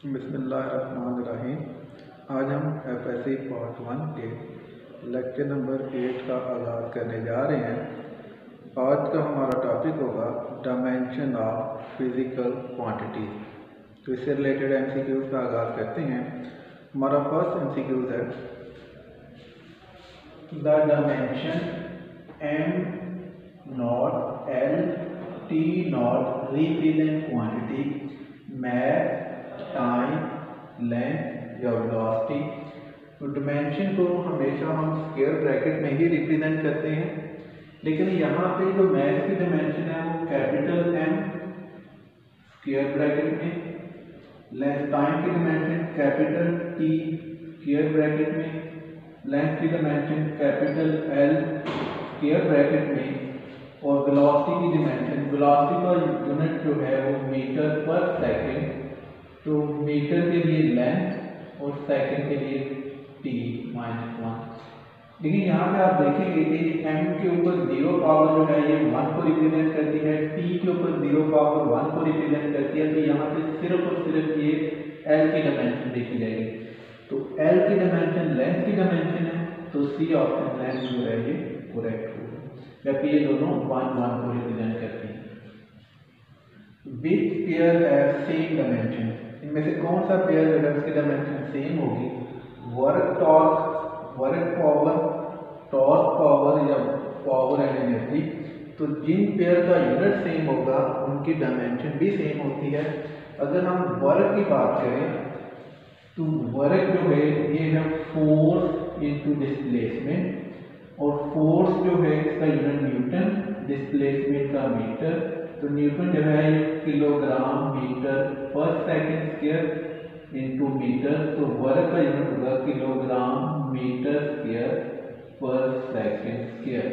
बिस्मिल्लाहिर्रहमानिर्रहीम। आज हम FSC पार्ट 1 के लेक्चर नंबर 8 का आगाज़ करने जा रहे हैं। आज का हमारा टॉपिक होगा डायमेंशन ऑफ फिज़िकल क्वांटिटी। तो इससे रिलेटेड MCQs का आगाज़ करते हैं। हमारा फर्स्ट MCQ है the dimension M not L T not represent quantity math time length या वेलोसिटी। तो डायमेंशन को हमेशा हम स्क्वायर ब्रैकेट में ही रिप्रेजेंट करते हैं, लेकिन यहाँ पे जो मैथ की डायमेंशन है वो कैपिटल M स्क्वायर ब्रैकेट में, लेंथ टाइम की dimension capital T square bracket में, लेंथ की dimension capital L square bracket में, और वेलोसिटी की डायमेंशन, वेलोसिटी का यूनिट जो है वो मीटर पर सेकंड। तो मीटर के लिए लेंथ और सेकंड के लिए t-1। लेकिन यहाँ पे आप देखेंगे कि m के ऊपर 0 पावर जो है ये 1 को रिप्रेजेंट करती है, t के ऊपर 0 पावर 1 को रिप्रेजेंट करती है। तो यहाँ पे सिर्फ और सिर्फ ये l की डायमेंशन देखी जाएगी। तो l की डायमेंशन लेंथ की डायमेंशन है, तो C ऑप्शन लेंथ जो है ये करेक्ट होगा, जबकि ये दोनों 1 को रिप्रेजेंट करती है। Which pair have same dimension, इनमें से कौन सा पेयर जो है उसकी डायमेंशन सेम होगी? Work torque, work power, torque power या पावर एंड एनर्जी। तो जिन पेयर का यूनिट सेम होगा उनकी डायमेंशन भी सेम होती है। अगर हम वर्क की बात करें तो वर्क जो है ये है फोर्स इनटू डिस्प्लेसमेंट, और फोर्स जो है इसका यूनिट न्यूटन, डिस्प्लेसमेंट का मीटर। तो न्यूटन जो है किलोग्राम मीटर पर सेकंड स्क्वायर इनटू मीटर। तो वर्क का यूनिट होगा किलोग्राम मीटर स्क्वायर पर सेकंड स्क्वायर।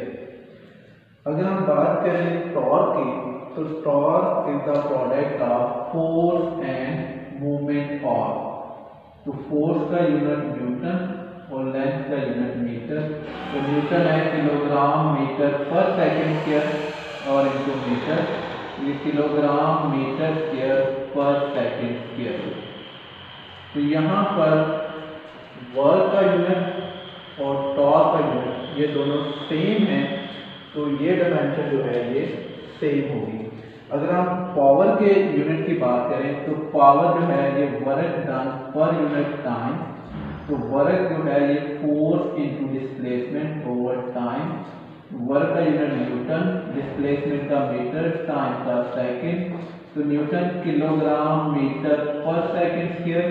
अगर हम बात करें टॉर्क की, तो torque is the product of force and movement of. तो फोर्स का यूनिट न्यूटन और लेंथ का यूनिट मीटर। तो न्यूटन है किलोग्राम मीटर पर सेकंड स्क्वायर और इनटू मीटर, ये किलोग्राम मीटर स्क्वायर पर सेकंड स्क्वायर। तो यहाँ पर वर्क का यूनिट और टॉर्क का यूनिट ये दोनों सेम हैं, तो ये डायमेंशन जो है ये सेम होगी। अगर हम पावर के यूनिट की बात करें तो पावर जो है ये work done per unit time. तो वर्क जो है ये force into displacement over time. Work का यूनिट न्यूटन, डिस्प्लेसमेंट का मीटर, टाइम का सेकंड। तो न्यूटन किलोग्राम मीटर पर second square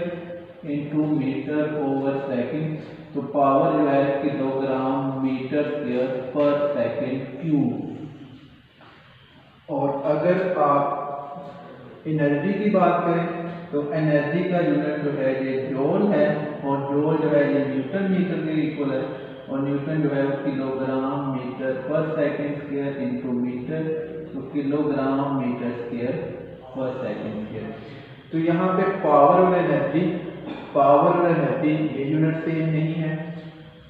into metre over second. तो पावर जो है किलोग्राम मीटर स्क्वायर पर सेकंड क्यूब। और अगर आप एनर्जी की बात करें तो एनर्जी का यूनिट जो है ये जूल है, और जूल जो है ये न्यूटन मीटर के इक्वल है, और न्यूटन जो है वो किलोग्राम मीटर पर सेकंड स्क्वायर इनटू मीटर। तो किलोग्राम मीटर स्क्वायर पर सेकंड स्क्वायर। तो यहाँ पे पावर और एनर्जी ये यूनिट सेम नहीं है।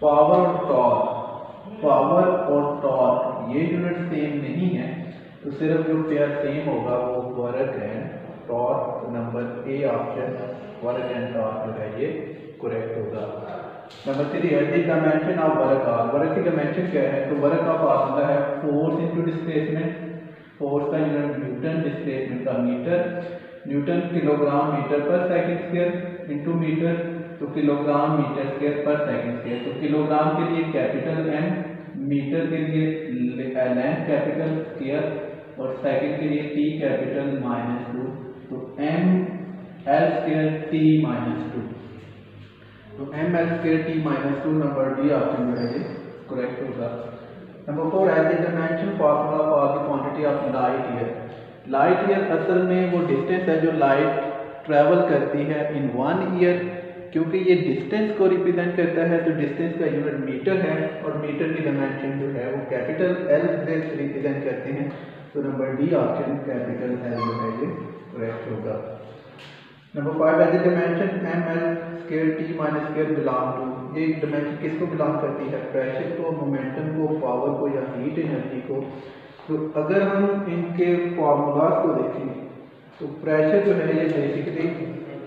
पावर और टॉर्क ये यूनिट सेम नहीं है। तो सिर्फ जो पेयर सेम होगा वो वर्क है torque. Number A option work and torque जो है ये करेक्ट होगा। नंबर 3 है the dimension of work are. Work की डायमेंशन क्या है? तो वर्क का फार्मूला है फोर्स इनटू डिस्प्लेसमेंट। फोर्स का यूनिट न्यूटन, डिस्प्लेसमेंट का मीटर। न्यूटन किलोग्राम मीटर पर सेकंड स्क्वायर इनटू मीटर। तो किलोग्राम मीटर स्क्वायर पर सेकंड स्क्वायर। तो किलोग्राम के लिए कैपिटल M, मीटर के लिए लेंथ कैपिटल स्क्वायर, और सेकंड के लिए T कैपिटल -2। तो M L स्क्वायर T -2। तो M L square T -2 number D option जो है ये करेक्ट होगा। नंबर 4 है the dimension formula for the quantity of light year. Light year असल में वो डिस्टेंस है जो लाइट ट्रैवल करती है इन 1 ईयर। क्योंकि ये डिस्टेंस को रिप्रेजेंट करता है तो डिस्टेंस का यूनिट मीटर है, और मीटर की डायमेंशन जो है वो कैपिटल L से रिप्रेजेंट करते हैं। तो number D option capital L जो है ये करेक्ट होगा। नंबर 5 है the dimension ML square T minus square belong to. ये डायमेंशन किसको बिलोंग करती है? प्रेशर को, मोमेंटम को, पावर को या हीट एनर्जी को। तो अगर हम इनके फार्मूलाज को देखें तो प्रेशर जो है ये बेसिकली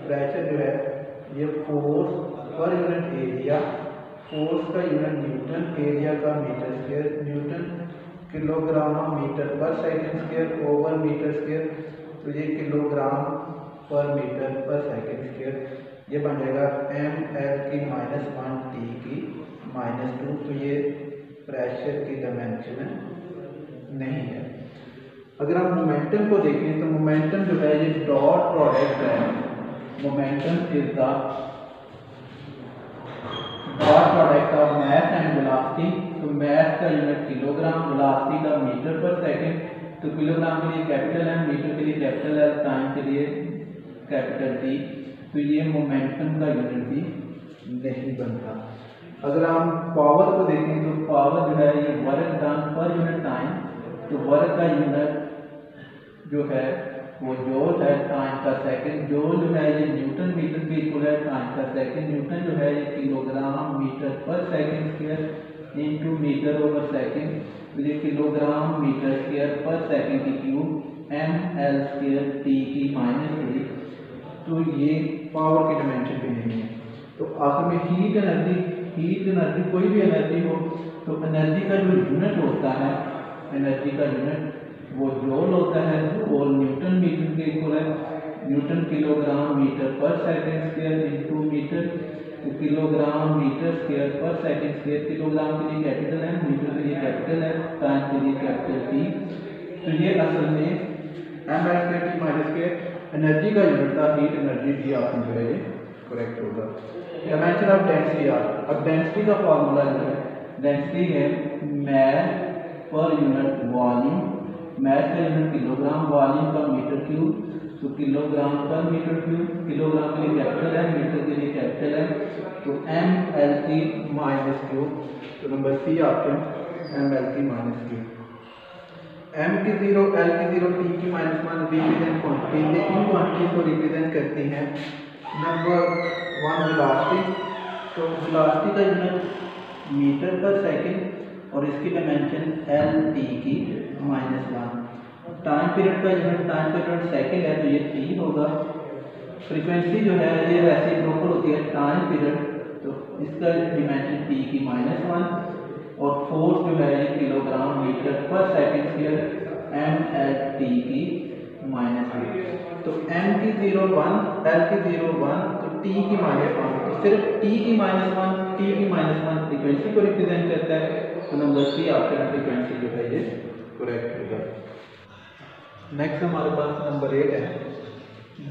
प्रेशर जो है ये फोर्स पर यूनिट एरिया, फोर्स का यूनिट न्यूटन, एरिया का metre square, newton kilogram metre पर second square over metre square, तो ये किलोग्राम पर मीटर पर सेकंड स्क्वायर, ये बन जाएगा ml की -1 t की -2। तो ये प्रेशर की डायमेंशन नहीं है। अगर आप मोमेंटम को देखें तो मोमेंटम जो है ये डॉट प्रोडक्ट है। Momentum is the dot product of mass and velocity. तो मास का यूनिट किलोग्राम, वेलोसिटी का मीटर पर सेकंड। तो किलोग्राम के लिए कैपिटल एम, मीटर के लिए कैपिटल एल, टाइम के लिए कैपिटल टी। तो ये मोमेंटम का यूनिट भी नहीं बनता। अगर हम पावर को देखें तो पावर जो है ये work done per unit time. तो वर्क का यूनिट जो है वो जूल है, टाइम का सेकंड। जूल जो है ये न्यूटन मीटर के इक्वल है, टाइम का सेकंड। न्यूटन जो है ये किलोग्राम मीटर पर second square into metre over second. तो ये किलोग्राम मीटर स्क्वायर पर सेकंड की क्यूब ml स्क्वायर t की -3। तो ये पावर की डायमेंशन भी नहीं है। तो आखिर में हीट एनर्जी कोई भी एनर्जी हो तो एनर्जी का जो यूनिट होता है, एनर्जी का यूनिट वो जूल होता है। जूल न्यूटन मीटर के इक्वल है। न्यूटन किलोग्राम मीटर पर सेकंड स्क्वायर इनटू मीटर। तो किलोग्राम मीटर स्क्वायर पर सेकंड स्क्वायर। किलोग्राम के लिए कैपिटल है, मीटर के लिए कैपिटल है, टाइम के लिए कैपिटल टी। तो ये असल में ml square T minus square energy का यूनिट था। हीट एनर्जी भी आपने जो है ये करेक्ट होगा। Dimension of density are. अब डेंसिटी का फॉर्मूला जो है, डेंसिटी है मास पर यूनिट वॉल्यूम। मास का यूनिट किलोग्राम, वॉल्यूम का मीटर क्यूब। तो किलोग्राम पर मीटर क्यूब। किलोग्राम के लिए कैपिटल है, मीटर के लिए कैपिटल है। तो ml की -क्यूब। तो नंबर सी ऑप्शन ml की -क्यूब। m की 0, l की 0, t की -1 रिप्रेजेंट क्वांटिटी। ये इन क्वांटिटी को रिप्रेजेंट करती हैं। Number 1 velocity. तो वेलोसिटी का यूनिट मीटर पर सेकंड और इसकी डायमेंशन l t की -1। टाइम पीरियड का यूनिट, टाइम पीरियड सेकंड है तो ये t होगा। फ्रीक्वेंसी जो है ये रेसिप्रोकल होती है टाइम पीरियड, तो इसका डायमेंशन t की -1। और फोर्स जो है ये किलोग्राम मीटर पर सेकंड स्क्वायर ml t की -1। तो m की 0 1, l की 0 1, तो t की -1। तो सिर्फ t की -1, t की -1 फ्रीक्वेंसी को रिप्रेजेंट करता है। तो नंबर सी आपका फ्रीक्वेंसी जो है ये करेक्ट होगा। नेक्स्ट हमारे पास नंबर 8 है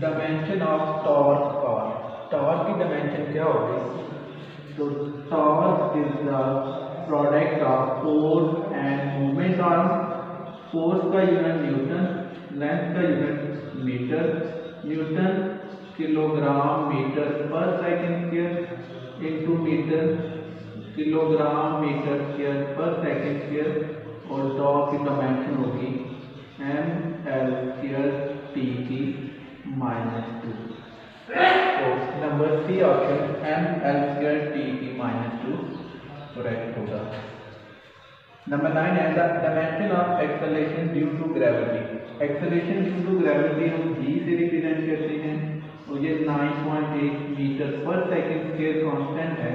dimension of torque power. Torque की डायमेंशन क्या होगी? तो torque is the product of force and movement arm. Force का यूनिट न्यूटन, लेंथ का unit metre. Newton kilogram metre पर second square into metre kilogram metre square पर second square. और torque की डायमेंशन होगी ml स्क्वायर t की -2। तो number C option ml square t की -2 करेक्ट होगा। नंबर 9 है the dimension of acceleration due to gravity. Acceleration due to gravity हम g से रिप्रेजेंट करते हैं और ये 9.8 मीटर पर सेकंड स्क्वायर कांस्टेंट है।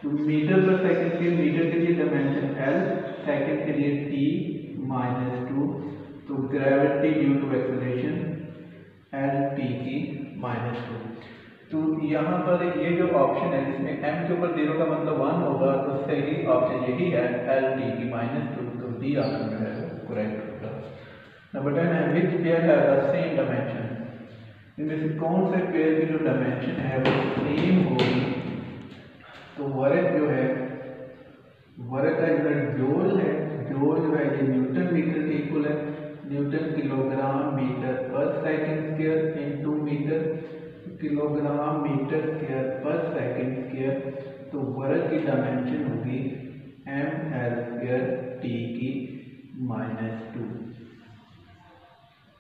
तो मीटर पर सेकंड स्क्वायर, मीटर के लिए डायमेंशन l, सेकंड के लिए t -2। तो gravity due to acceleration l t की -2। तो यहाँ पर ये जो ऑप्शन है जिसमें m के ऊपर 0 का मतलब 1 होगा, तो सही ऑप्शन यही है l t की -2। तो डी ऑप्शन जो है करेक्ट होगा। नंबर 10 है विच पेयर है द सेम डायमेंशन। इनमें से कौन से पेयर की जो डायमेंशन है वो सेम होगी? तो वर्क जो है, वर्क का यूनिट जूल है। जूल जो है ये न्यूटन मीटर के इक्वल है। न्यूटन किलोग्राम मीटर पर second square into metre kilogram metre square पर सेकंड स्क्वायर। तो वर्क की डायमेंशन होगी ml स्क्वायर t की -2।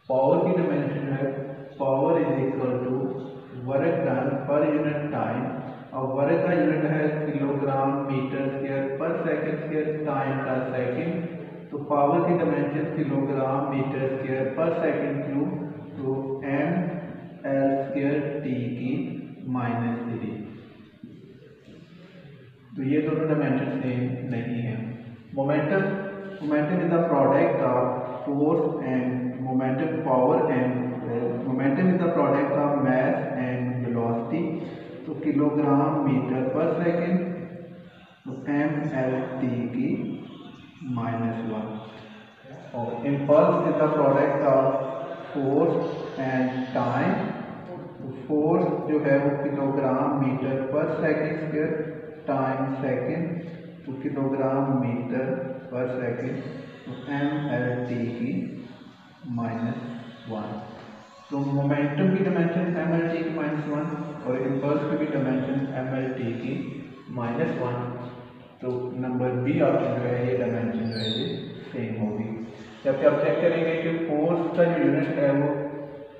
पावर की डायमेंशन है power is equal to work done per unit time. और वर्क का यूनिट है किलोग्राम मीटर स्क्वायर पर सेकंड स्क्वायर, टाइम का सेकंड। तो पावर की डायमेंशन किलोग्राम मीटर स्क्वायर पर सेकंड क्यूब। तो ml स्क्वायर t -3। तो ये दोनों डायमेंशन सेम नहीं है। Momentum is the product of force and momentum power and momentum is the product of mass and velocity. तो किलोग्राम मीटर पर सेकेंड, तो mLT की -1। और impulse is the product of force and time. तो force जो है वो kilogram metre per second square, time second, तो kilogram metre per second, तो mLT की -1। तो मोमेंटम की डायमेंशन mLT की -1 और इम्पल्स की भी डायमेंशन mLT की -1। तो नंबर बी ऑप्शन जो है ये डायमेंशन जो है ये सेम होगी। जबकि आप चेक करेंगे कि फोर्स का जो यूनिट है वो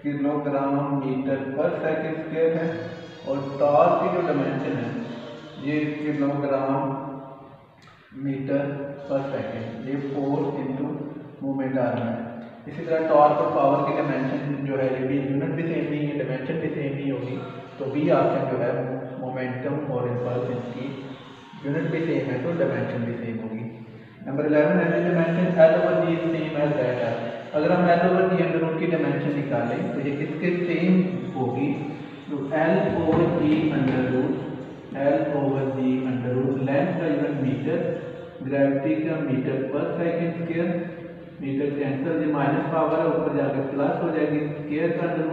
kilogram metre per second square है और टॉर्क की जो डायमेंशन है ये किलोग्राम मीटर पर सेकेंड, ये फोर्स इंटू मूवमेंट आ रहा है। इसी तरह टॉर्क और पावर की डायमेंशन जो है ये भी यूनिट भी सेम नहीं है, डायमेंशन भी सेम नहीं होगी। तो बी ऑप्शन जो है मोमेंटम और इम्पल्स इसकी यूनिट भी सेम है तो डायमेंशन भी सेम होगी। नंबर 11 है dimension L/G same as that है। अगर हम L/G अंडर रूट की डायमेंशन निकालें तो ये किसके सेम होगी? तो L/G अंडर रूट लेंथ का यूनिट मीटर, ग्रेविटी का metre per second square, metre cancel, ये माइनस पावर है ऊपर जाकर प्लस हो जाएगी, स्क्वायर का अंडर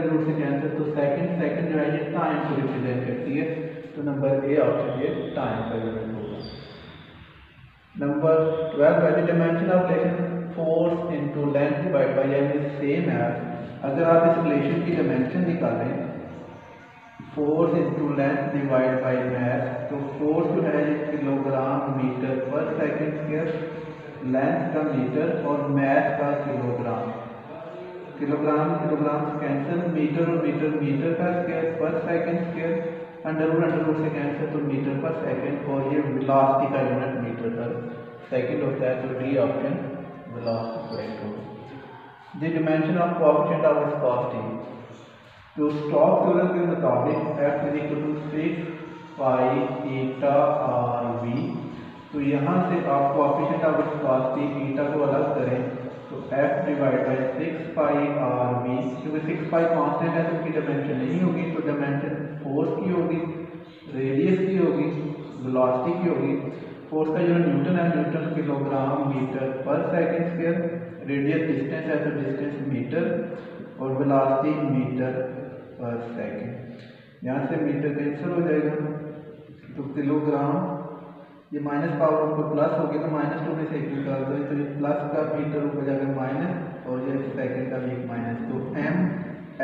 रूट से कैंसिल, तो सेकेंड जो है ये टाइम को रिप्रेजेंट करती है। तो नंबर ए ऑप्शन ये टाइम का यूनिट होगा। नंबर 12 है dimension of relation force into length divide by m is same as. अगर आप इस रिलेशन की डायमेंशन निकालें force into length divide by mass, तो फोर्स जो है ये kilogram metre per second square, length का मीटर और मास का किलोग्राम से कैंसिल, मीटर और मीटर का स्क्वायर पर सेकेंड स्क्वायर, अंडर रूट से कैंसिल, तो मीटर पर सेकेंड, और ये वेलोसिटी का यूनिट मीटर पर सेकेंड होता है। तो डी ऑप्शन वेलोसिटी करेक्ट होगा। The dimension of coefficient of viscosity. तो स्टोक्स थ्योरम के मुताबिक F is equal to 6 pi eta R V. तो यहाँ से आप कोएफिशिएंट ऑफ विस्कोसिटी ईटा को अलग करें तो F divide by 6 pi R V, क्योंकि 6 पाई कांस्टेंट है तो उसकी डायमेंशन नहीं होगी, तो डायमेंशन फोर्स की होगी, रेडियस की होगी, वेलोसिटी की होगी। फोर्स का यूनिट न्यूटन है, newton kilogram metre per second square, radius distance है तो डिस्टेंस मीटर, और वेलोसिटी मीटर पर सेकेंड। यहाँ से मीटर कैंसिल हो जाएगा तो किलोग्राम, ये माइनस पावर ऊपर प्लस होगी तो -2 में से 1 निकाल दो, तो ये प्लस का मीटर ऊपर जाकर माइनस और ये सेकेंड का भी एक माइनस, तो m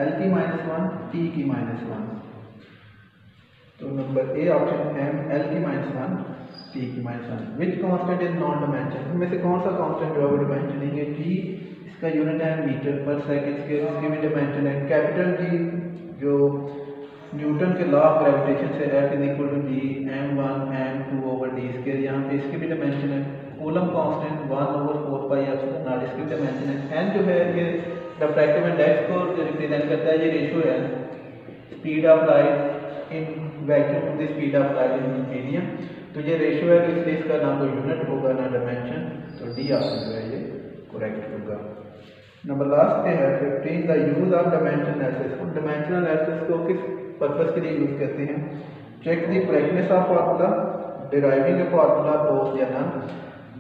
L की -1 T की -1। तो number A option m L की -1 T की -1। विच कांस्टेंट इज नॉन डायमेंशन। इनमें से कौन सा कांस्टेंट जो है वो डायमेंशन नहीं है? G इसका यूनिट है मीटर पर सेकेंड स्क्वायर, इसकी भी डायमेंशन है कैपिटल G जो न्यूटन के लॉ ऑफ ग्रेविटेशन से F is equal to G m1 m2 over d square, यहाँ पे इसकी भी डायमेंशन है। Coulomb constant 1/4 pi epsilon nought, इसकी डायमेंशन है। n जो है ये रिफ्रैक्टिव इंडेक्स को रिप्रेजेंट करता है, ये रेशियो है speed of light in vacuum to the speed of light in medium, तो ये रेशियो है, तो इसलिए इसका ना कोई यूनिट होगा ना डायमेंशन, तो डी ऑप्शन जो है ये करेक्ट होगा। नंबर लास्ट पे है 15 the use of dimension analysis. हम डायमेंशनल एनालिसिस को किस पर्पस के लिए यूज करते हैं? Check the correctness of formula, deriving a formula both या नन।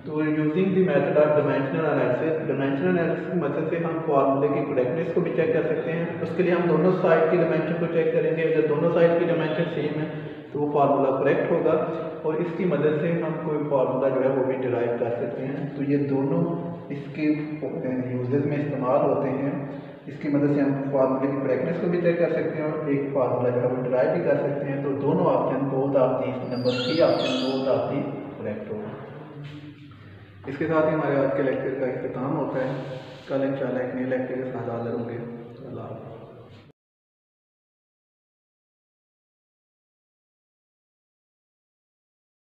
तो using the method of dimensional analysis, dimensional analysis की मदद से हम फार्मूले की करेक्टनेस को भी चेक कर सकते हैं। उसके लिए हम दोनों साइड की डायमेंशन को चेक करेंगे, अगर दोनों साइड की डायमेंशन सेम है तो वो फार्मूला करेक्ट होगा, और इसकी मदद से हम कोई फार्मूला जो है वो भी डिराइव कर सकते हैं। तो ये दोनों इसके यूजेस में इस्तेमाल होते हैं। इसकी मदद से हम फार्मूले की करेक्टनेस को भी चेक कर सकते हैं और एक फार्मूला जो है वो डिराइव भी कर सकते हैं। तो दोनों option both of the, number 3 option both of the correct होगा। इसके साथ ही हमारे आज के लेक्चर का इख्तिताम होता है। कल इंशाल्लाह एक नए लेक्चर के साथ हाजिर होंगे। अल्लाह।